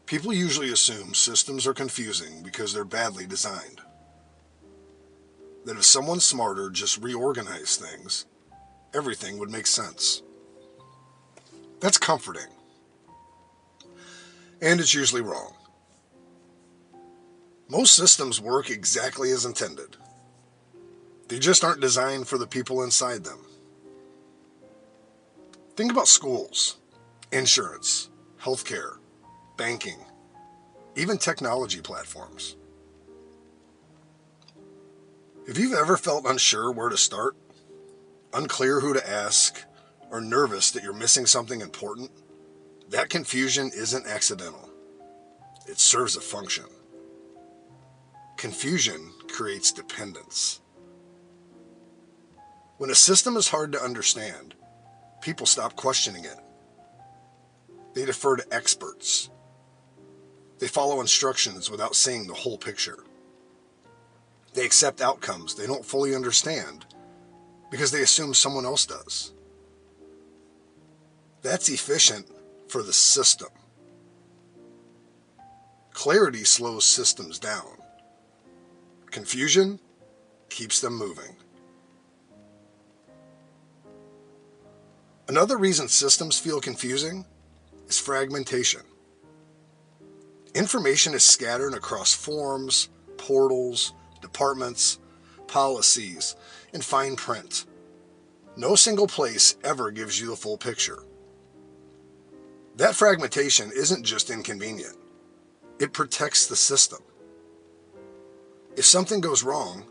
People usually assume systems are confusing because they're badly designed. That if someone smarter just reorganized things, everything would make sense. That's comforting. And it's usually wrong. Most systems work exactly as intended. They just aren't designed for the people inside them. Think about schools, insurance, healthcare, banking, even technology platforms. If you've ever felt unsure where to start, unclear who to ask, or nervous that you're missing something important, that confusion isn't accidental. It serves a function. Confusion creates dependence. When a system is hard to understand, people stop questioning it. They defer to experts. They follow instructions without seeing the whole picture. They accept outcomes they don't fully understand because they assume someone else does. That's efficient for the system. Clarity slows systems down. Confusion keeps them moving. Another reason systems feel confusing is fragmentation. Information is scattered across forms, portals, departments, policies, and fine print. No single place ever gives you the full picture. That fragmentation isn't just inconvenient. It protects the system. If something goes wrong,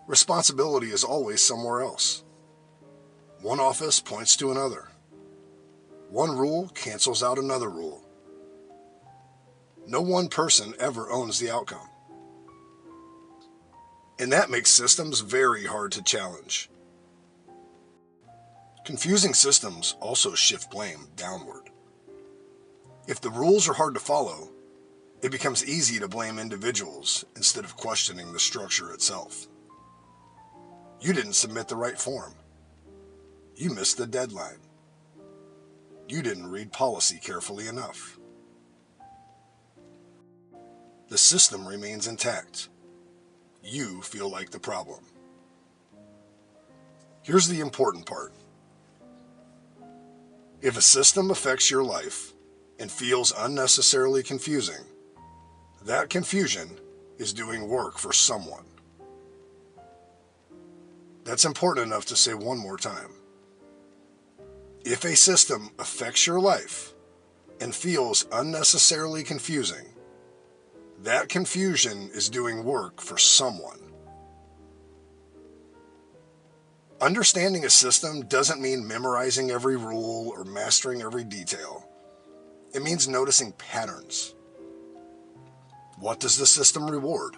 responsibility is always somewhere else. One office points to another. One rule cancels out another rule. No one person ever owns the outcome. And that makes systems very hard to challenge. Confusing systems also shift blame downward. If the rules are hard to follow, it becomes easy to blame individuals instead of questioning the structure itself. You didn't submit the right form. You missed the deadline. You didn't read policy carefully enough. The system remains intact. You feel like the problem. Here's the important part. If a system affects your life and feels unnecessarily confusing, that confusion is doing work for someone. That's important enough to say one more time. If a system affects your life and feels unnecessarily confusing, that confusion is doing work for someone. Understanding a system doesn't mean memorizing every rule or mastering every detail. It means noticing patterns. What does the system reward?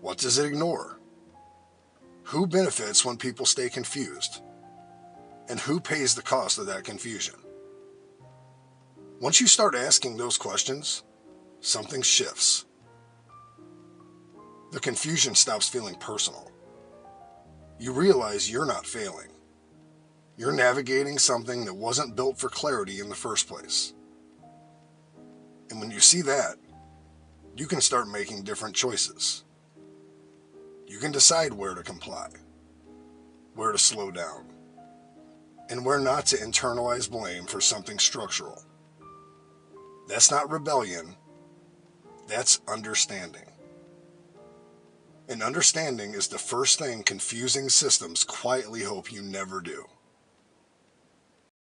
What does it ignore? Who benefits when people stay confused? And who pays the cost of that confusion? Once you start asking those questions, something shifts. The confusion stops feeling personal. You realize you're not failing. You're navigating something that wasn't built for clarity in the first place. And when you see that, you can start making different choices. You can decide where to comply, where to slow down, and where not to internalize blame for something structural. That's not rebellion. That's understanding. And understanding is the first thing confusing systems quietly hope you never do.